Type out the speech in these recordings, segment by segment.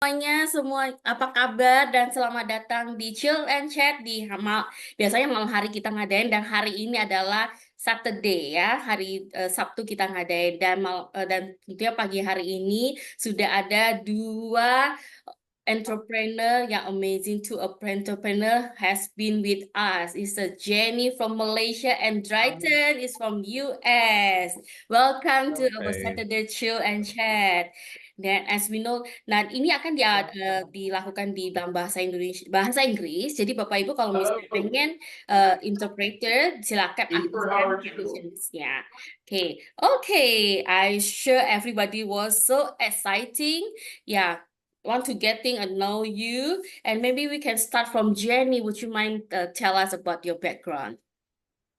Semuanya, semua apa kabar dan selamat datang di Chill and Chat biasanya malam hari kita ngadain dan hari ini adalah Saturday ya, hari Sabtu kita ngadain dan tentunya pagi hari ini sudah ada dua entrepreneur yang amazing to entrepreneur has been with us. It's a Jeannie from Malaysia and Dritan is from US. Welcome to our Hey. Saturday Chill and Chat. Dan as we know, nah ini akan dilakukan di dalam bahasa Indonesia, bahasa Inggris. Jadi Bapak Ibu kalau misalnya pengen interpreter, silakan aktifkan captionsnya. Okay. I sure everybody was so exciting. Yeah, want to getting to know you, and maybe we can start from Jenny. Would you mind tell us about your background?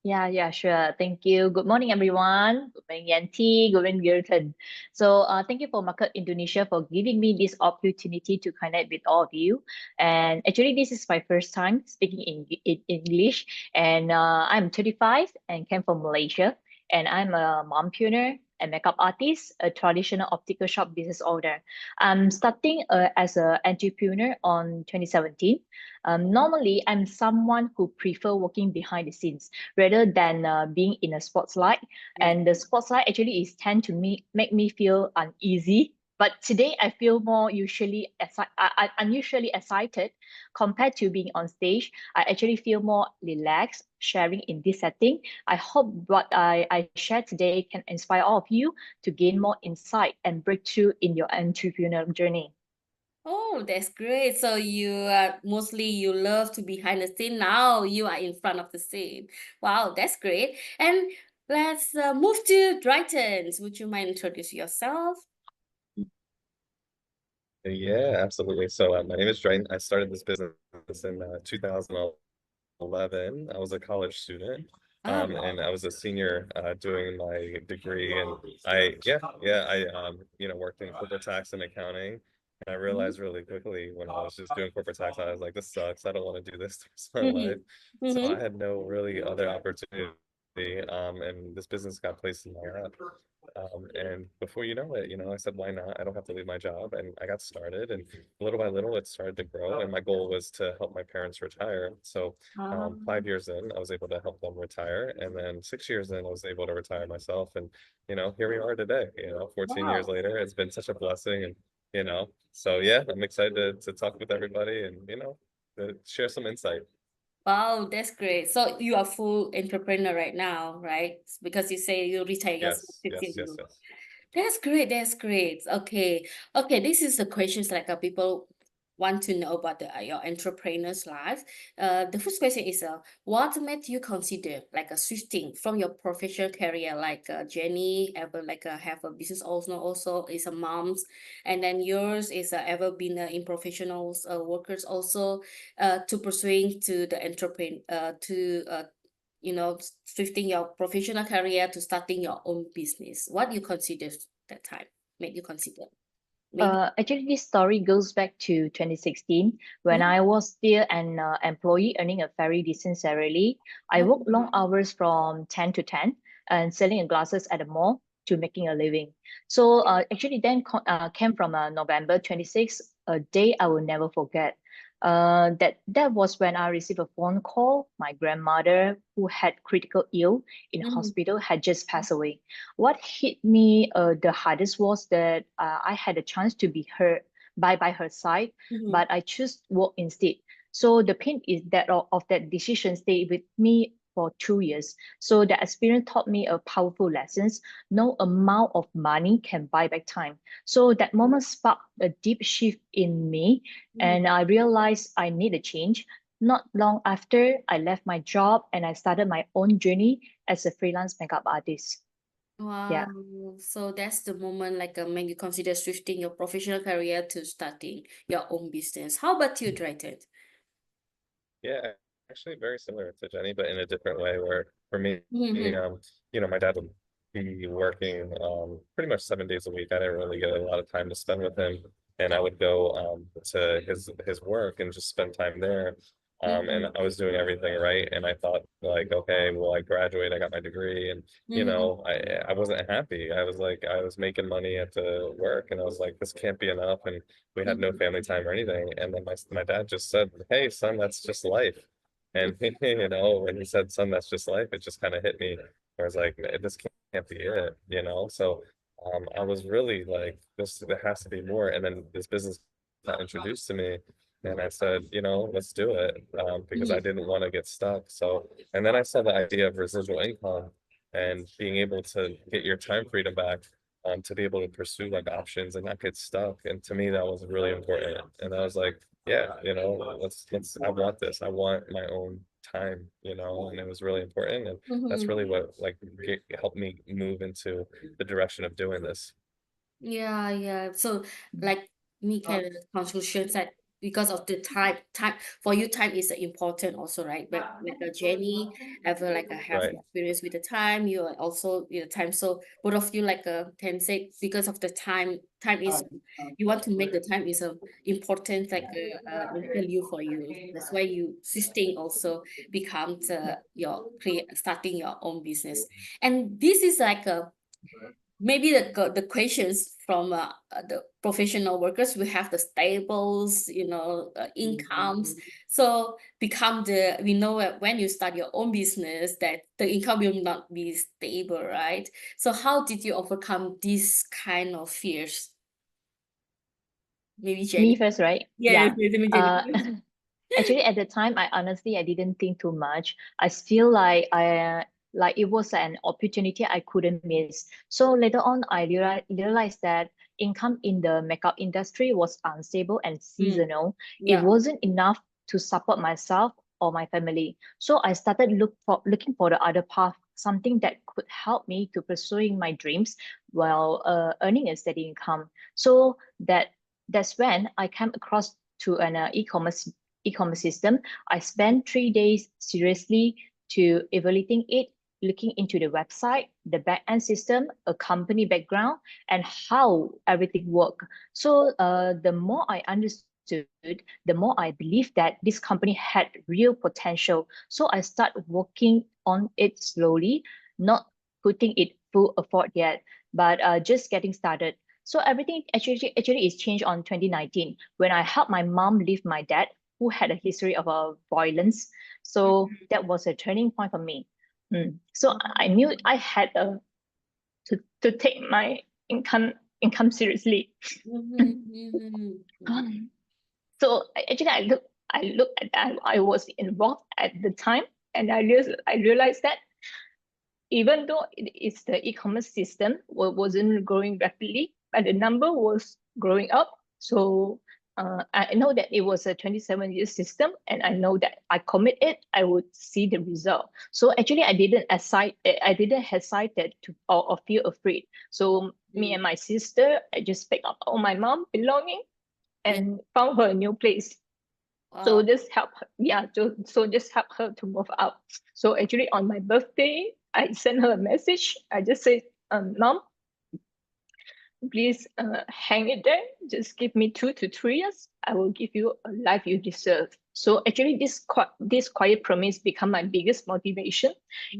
Yeah, sure. Thank you. Good morning, everyone. Good morning, Yanti. Good morning, Dritan. So, thank you for Market Indonesia for giving me this opportunity to connect with all of you. And actually, this is my first time speaking in English. And I'm 35 and came from Malaysia. And I'm a mom tuner, a makeup artist, a traditional optical shop business owner. I'm starting as an entrepreneur on 2017. Normally, I'm someone who prefer working behind the scenes rather than being in a spotlight. Yeah. And the spotlight actually is tend to make me feel uneasy. But today I feel more I'm usually excited compared to being on stage. I actually feel more relaxed sharing in this setting. I hope what I share today can inspire all of you to gain more insight and breakthrough in your entrepreneurial journey. Oh, that's great. So you love to behind the scene. Now you are in front of the scene. Wow, that's great. And let's move to Drightons. Would you mind introduce yourself? Yeah, absolutely. So my name is Dritan. I started this business in 2011. I was a college student, Ah, and I was a senior doing my degree. And I worked in corporate tax and accounting. And I mhm, realized really quickly when I was just doing corporate tax, I was like, this sucks. I don't want to do this the rest of my life. mhm, So I mhm. had no really other opportunity. And this business got placed in my lap. And before you know it, I said, why not? I don't have to leave my job. And I got started, and little by little, it started to grow. And my goal was to help my parents retire. So Ah, 5 years in, I was able to help them retire. And then 6 years in, I was able to retire myself. And, here we are today, 14 years wow. later. It's been such a blessing. And, so yeah, I'm excited to talk with everybody and, to share some insight. Wow, that's great. So you are full entrepreneur right now, right? Because you say you retire yourself Yes, 15 yes, years yes, ago. yes. That's great. That's great. Okay. This is the questions like people want to know about your entrepreneur's life. The first question is, what made you consider like a switching from your professional career, like Jenny ever like have a business also is a mom's, and then yours is ever been in professionals workers also, to pursuing to the entrepreneur to shifting your professional career to starting your own business. What you consider that time made you consider? Maybe. Actually, this story goes back to 2016 when Mhm. I was still an employee earning a very decent salary. I worked long hours from 10 to 10 and selling glasses at the mall to making a living. So actually then came from November 26th, a day I will never forget. That was when I received a phone call. My grandmother, who had critical ill in Mhm. hospital, had just passed away. What hit me the hardest was that I had a chance to be her by her side, Mhm. but I chose work instead. So the pain is that of that decision stayed with me for 2 years. So the experience taught me a powerful lessons. No amount of money can buy back time. So that moment sparked a deep shift in me, Mhm. and I realized I need a change. Not long after, I left my job and I started my own journey as a freelance makeup artist. Wow. Yeah. So that's the moment like when you consider shifting your professional career to starting your own business. How about you, Drayton? Yeah, actually very similar to Jenny, but in a different way where for me, Mm-hmm. my dad would be working pretty much 7 days a week. I didn't really get a lot of time to spend with him. And I would go to his work and just spend time there. And I was doing everything right. And I thought like, okay, well, I graduate, I got my degree, and Mm-hmm. I wasn't happy. I was like, I was making money at the work, and I was like, this can't be enough. And we had no Mm-hmm. family time or anything. And then my dad just said, hey, son, that's just life. And when he said, son, that's just life, it just kind of hit me. I was like, this can't be it. So I was really like, there has to be more. And then this business got introduced to me, and I said, let's do it, because I Mm-hmm. didn't want to get stuck. So, and then I saw the idea of residual income and being able to get your time freedom back, to be able to pursue like options and not get stuck. And to me, that was really important. And I was like, yeah, I want this. I want my own time, and it was really important. And that's Mm-hmm. really what like helped me move into the direction of doing this. Yeah, yeah. So like me can conclusion that because of the time for you, time is important also, right? But like a Jenny ever like a have Right. experience with the time, you are also with the time. So both of you like can say because of the time is you want to make the time is a important like value for you. That's why you sustain also becomes your create starting your own business. And this is like a maybe the questions from the professional workers will have the stables, incomes. So become the we know that when you start your own business that the income will not be stable, right? So how did you overcome this kind of fears? Maybe Me Jenny. first, right? Yes, Yeah. yes, maybe Jenny Uh, first. Actually, at the time, I didn't think too much. I feel like like it was an opportunity I couldn't miss. So later on, I realized that income in the makeup industry was unstable and Mm, seasonal. It yeah. wasn't enough to support myself or my family. So I started looking for the other path, something that could help me to pursuing my dreams while earning a steady income. So that's when I came across to an e-commerce system. I spent 3 days seriously to evaluating it, looking into the website, the back-end system, a company background, and how everything worked. So the more I understood, the more I believed that this company had real potential. So I started working on it slowly, not putting it full effort yet, but just getting started. So everything actually is changed on 2019 when I helped my mom leave my dad, who had a history of violence. So that was a turning point for me. So I knew I had to take my income seriously. Mhm, mhm, mhm. So actually, I look at I was involved at the time, and I realized that even though it is the e-commerce system wasn't growing rapidly, but the number was growing up. So I know that it was a 27-year system, and I know that I commit it, I would see the result. So actually, I didn't hesitate to or feel afraid. So me Mm. and my sister, I just picked up all my mom belonging Yeah. and found her a new place. So Wow. just help her, yeah, so just help her to move out. So actually on my birthday, I sent her a message. I just said, Mom, please hang it there. Just give me 2 to 3 years. I will give you a life you deserve. So actually this quiet promise become my biggest motivation.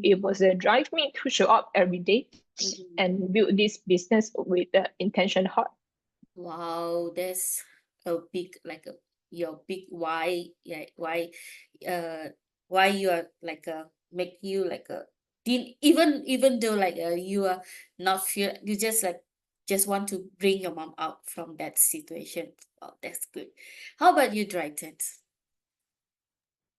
It Mhm, was a drive me to show up every day mhm. and build this business with the intention heart. Wow, that's a big like a your big why, yeah, uh why you are like make you like a didn't even though like you are not feel you just want to bring your mom out from that situation. Wow, that's good. How about you, Driton?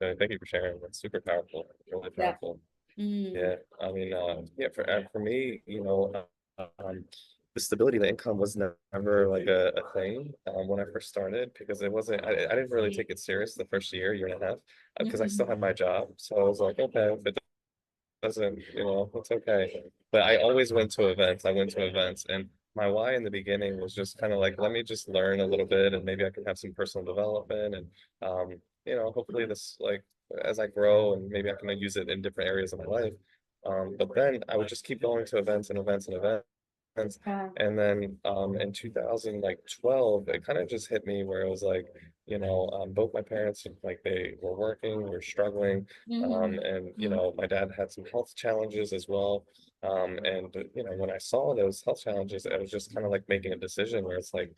Thank you for sharing. That's super powerful, really Yeah. powerful. Mm, Yeah, I mean, yeah, for me, the stability of the income was never like a thing, when I first started, because it wasn't, I didn't really take it serious the first year and a half, because I still mhm, had my job. So I was like, okay, if it doesn't, it's okay. But I always went to events. I went to events, and my why in the beginning was just kind of like, let me just learn a little bit, and maybe I can have some personal development, and hopefully this like as I grow, and maybe I can use it in different areas of my life. But then I would just keep going to events and events and events. Yeah. And then in 2012, it kind of just hit me where it was like, both my parents, like they were working, were struggling, Mm-hmm. and Mm-hmm. my dad had some health challenges as well. And when I saw those health challenges, it was just kind of like making a decision where it's like,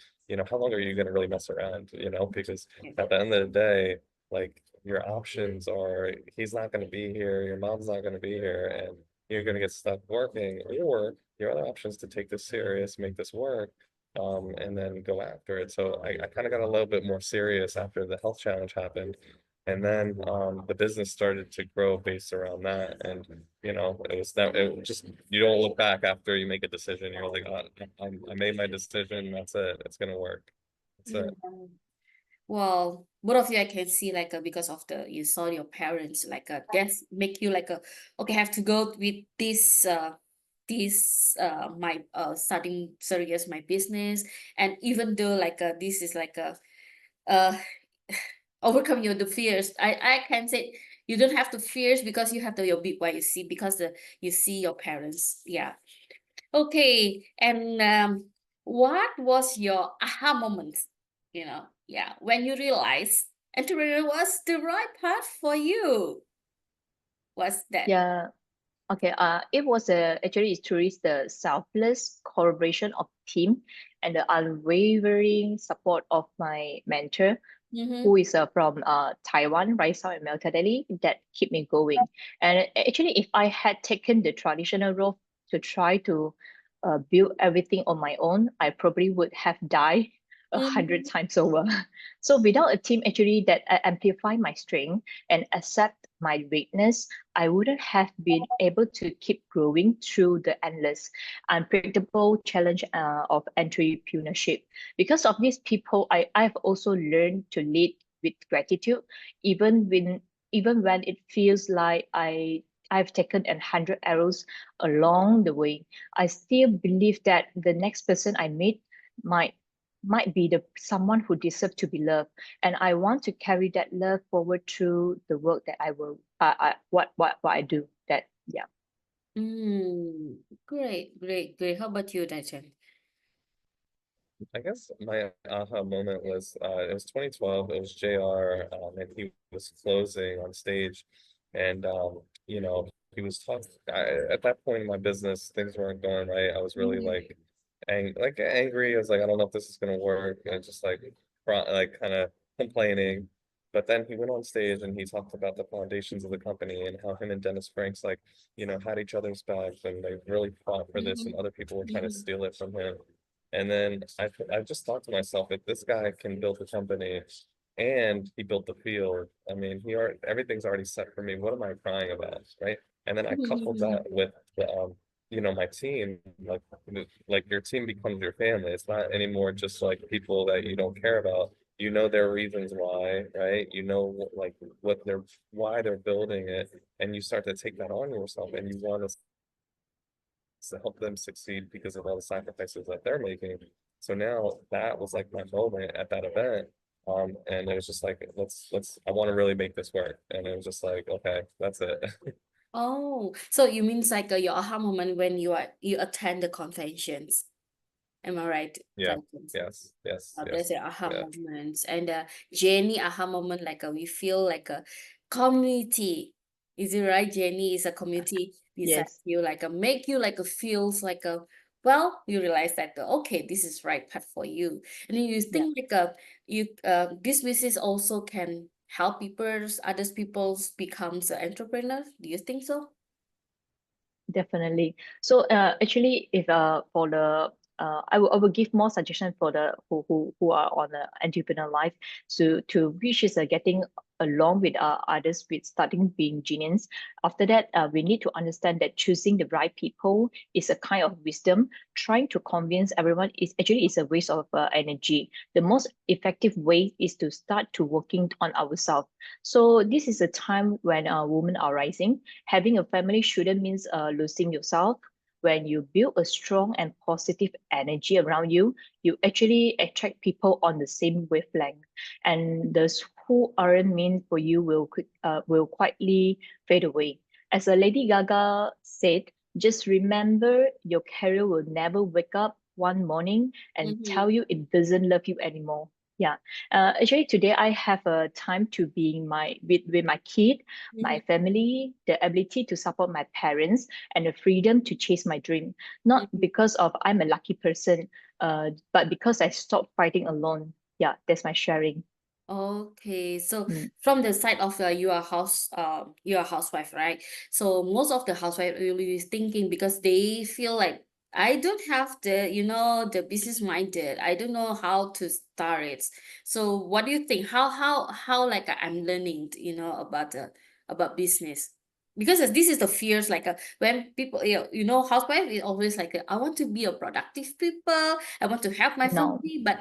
how long are you going to really mess around? Because at the end of the day, like your options are he's not going to be here, your mom's not going to be here, and you're going to get stuck working, or your other option is to take this serious, make this work, and then go after it. So I kind of got a little bit more serious after the health challenge happened. And then the business started to grow based around that. And, it just, you don't look back after you make a decision. You're like, oh, I made my decision. That's it. It's going to work. That's it. Mm. Well, both of you I can see like because of the you saw your parents like guess make you like okay have to go with this my starting serious my business, and even though like this is like a uh overcome your the fears. I can say you don't have to fears because you have the your big why you see because you see your parents. Yeah. Okay. And what was your aha moment? Yeah, when you realized entrepreneur was the right path for you. What's that? Yeah. Okay, it was actually it's truly the selfless collaboration of team and the unwavering support of my mentor, Mm-hmm. who is from Taiwan, right now in Delhi, that keep me going. And actually, if I had taken the traditional route to try to build everything on my own, I probably would have died 100 Mm-hmm. times over. So without a team actually that amplify my strength and accept my weakness, I wouldn't have been able to keep growing through the endless, unpredictable challenge of entrepreneurship. Because of these people, I've also learned to lead with gratitude, even when it feels like I've taken 100 arrows along the way. I still believe that the next person I meet might might be the someone who deserves to be loved, and I want to carry that love forward through the work that I will what I do. That yeah. Mm. Great, great, great. How about you, Daichan? I guess my aha moment was it was 2012. It was JR, and he was closing on stage, and he was talking. At that point in my business, things weren't going right. I was really Mm-hmm. like, angry. I was like, I don't know if this is gonna work, and just like, like kind of complaining. But then he went on stage and he talked about the foundations of the company and how him and Dennis Franks like, had each other's backs and they really fought for this, and other people were trying to Mm-hmm. steal it from him. And then I just thought to myself, if this guy can build a company and he built the field, I mean, everything's already set for me. What am I crying about, right? And then I coupled Mm-hmm. that with my team, like your team becomes your family. It's not anymore just like people that you don't care about. You know their reasons why, right? You know like why they're building it, and you start to take that on yourself, and you want to help them succeed because of all the sacrifices that they're making. So now that was like my moment at that event. And it was just like, I want to really make this work. And it was just like, okay, that's it. Oh, so you means like your aha moment when you attend the conventions. Am I right, Yeah. Daichan? Yes. Yes. There's Yes. a aha Yeah. moments, and Jeannie aha moment like we feel like a community. Is it right? Jeannie is a community beside Yes. you, like a make you like a feels like a well, you realize that okay, this is right path for you, and then you Yeah. think like you this business also can help others people's becomes an entrepreneur. Do you think so? Definitely. So actually, if for the I will give more suggestion for the who are on the entrepreneur life to which is getting along with others with starting being genius. After that, we need to understand that choosing the right people is a kind of wisdom. Trying to convince everyone is a waste of energy. The most effective way is to start to working on ourselves. So this is a time when women are rising. Having a family shouldn't mean losing yourself. When you build a strong and positive energy around you, you actually attract people on the same wavelength. And those who aren't meant for you will quietly fade away. As Lady Gaga said, Just remember your career will never wake up one morning and tell you it doesn't love you anymore. Yeah. Actually, today I have a time to be with my kid, my family, the ability to support my parents, and the freedom to chase my dream. Not because of I'm a lucky person, but because I stopped fighting alone. Yeah, that's my sharing. Okay, so Mm. from the side of you are a housewife, right? So most of the housewife really is thinking because they feel like I don't have the business minded. I don't know how to start it. So what do you think? How like I'm learning, about business? Because this is the fears like when people housewife is always like I want to be a productive people. I want to help my No. family, but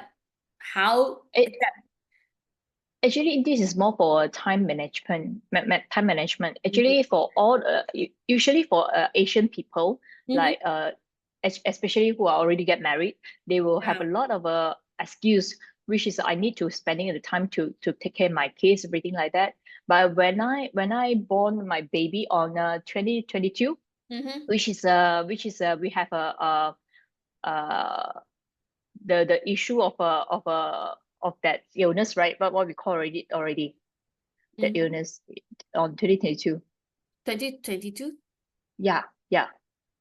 how? It, Actually, this is more for time management. Time management. Actually, for all usually for Asian people, Mm-hmm. like especially who are already get married, they will have a Yeah. lot of excuse, which is I need to spending the time to take care of my kids, everything like that. But when I born my baby on 2022, Mm-hmm. which is we have uh the issue of that illness, right? But what we call already the Mm-hmm. illness on 2022. 2022? Yeah, yeah.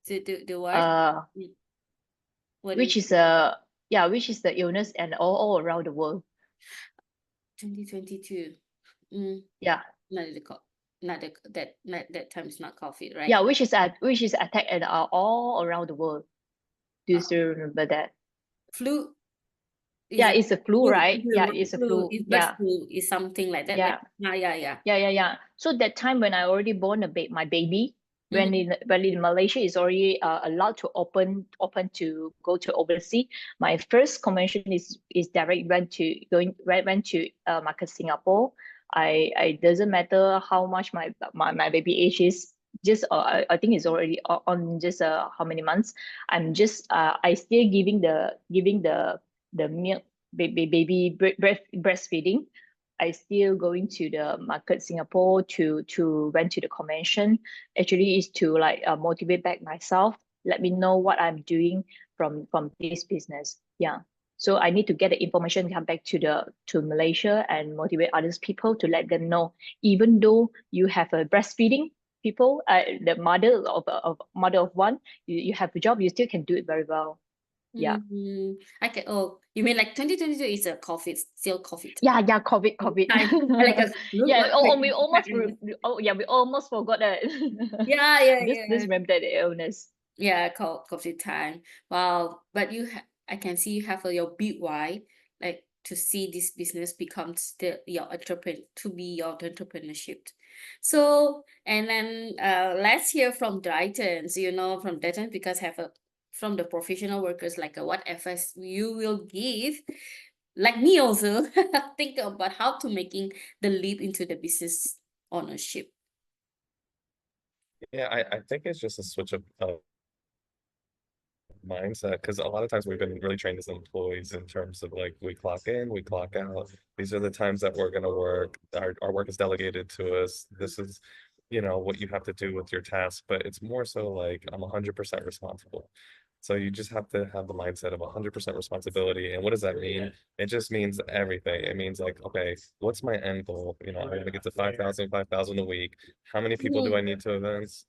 The what? Uh, Mm, what is which is which is the illness and all around the world. 2022? Mm, Yeah, not the not that time is not COVID, right? yeah. Which is attack and all around the world. Do you Uh, still remember that? flu is Yeah, a it's a flu, right? Yeah, bird it's a flu, flu. is bird Yeah, flu is something like that, right? yeah. Yeah. Yeah. So that time when I already born my baby, Mm-hmm. when in Malaysia is already allowed to open to go to overseas. My first convention is direct went to market Singapore. I doesn't matter how much my baby age is. Just I think it's already on just how many months. I'm just I still giving the milk baby breastfeeding. I still going to the market Singapore to went to the convention. Actually, is to like motivate back myself. Let me know what I'm doing from this business. Yeah. So I need to get the information, come back to Malaysia and motivate others people to let them know. Even though you have a breastfeeding people, the mother of one, you have a job, you still can do it very well. Yeah. Mm-hmm. You mean like 2022 is a COVID, still COVID Yeah, yeah, COVID. time. Like a look Yeah, what we almost happened. yeah, we almost forgot that. This Yeah. remember the illness. Yeah, coffee time. Wow. But I can see you have your big why, like to see this business becomes to be your entrepreneurship. So, and then let's hear from Driton. So, from Driton because from the professional workers, like what advice you will give, like me also, think about how to making the leap into the business ownership. Yeah, I think it's just a switch of mindset because a lot of times we've been really trained as employees in terms of like we clock in, we clock out. These are the times that we're gonna work. Our work is delegated to us. This is, what you have to do with your task, but it's more so like I'm 100% responsible. So you just have to have the mindset of 100% responsibility. And what does that mean? It just means everything. It means like, okay, what's my end goal? I want to get to 5,000 a week. How many people do I need to events?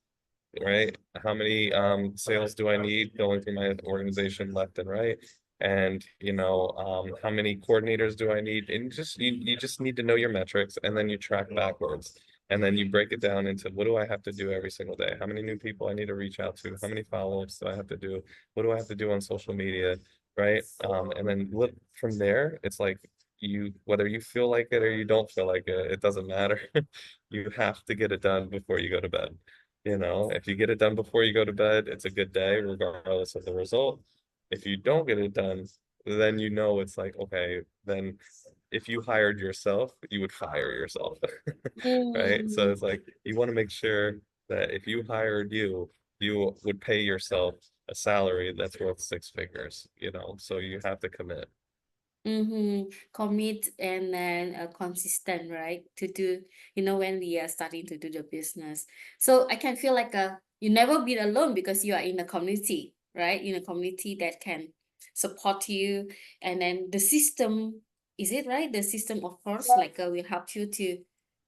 Right? How many sales do I need going through my organization left and right? And how many coordinators do I need? And you just need to know your metrics and then you track backwards. And then you break it down into what do I have to do every single day? How many new people I need to reach out to? How many follow-ups do I have to do? What do I have to do on social media? Right? And then look from there, it's like whether you feel like it or you don't feel like it doesn't matter. You have to get it done before you go to bed. If you get it done before you go to bed, it's a good day, regardless of the result. If you don't get it done, then it's like, okay, then if you hired yourself, you would fire yourself. Right? So Mm, it's like you want to make sure that if you hired you would pay yourself a salary that's worth six figures. So you have to commit. Commit and then consistent, right? To do, when we are starting to do the business. So I can feel like you never be alone because you are in a community, right? In a community that can support you, and then the system, is it right? The system, of course, like will help you to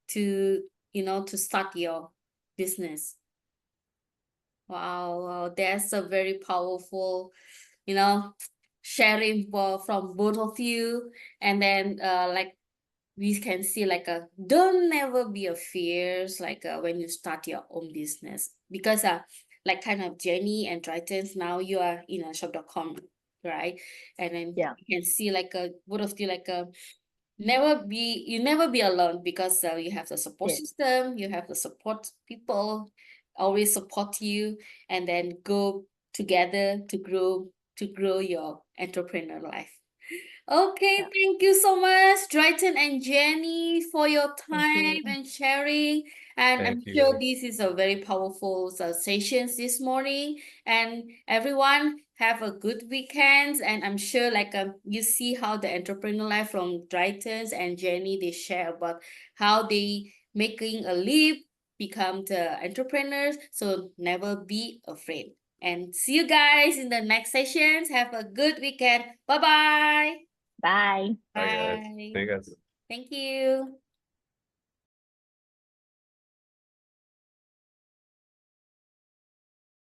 to start your business. Wow, that's a very powerful, you know, sharing from both of you. And then like we can see like don't never be a fears like when you start your own business, because like kind of Jeannie and Driton, now you are in a shop.com, right? And then Yeah. you can see like both of you like never be alone, because you have the support Yes. system, you have the support people always support you, and then go together to grow your entrepreneur life. Okay, Yeah. thank you so much, Driton and Jeannie, for your Thank time you. and sharing. And I'm Thank sure you. this is a very powerful sessions this morning. And everyone have a good weekend. And I'm sure like you see how the entrepreneur life from Driton and Jeannie, they share about how they making a leap, become the entrepreneurs. So never be afraid. And see you guys in the next sessions. Have a good weekend. Bye-bye. Bye. Bye, guys. Bye. See you guys. Thank you.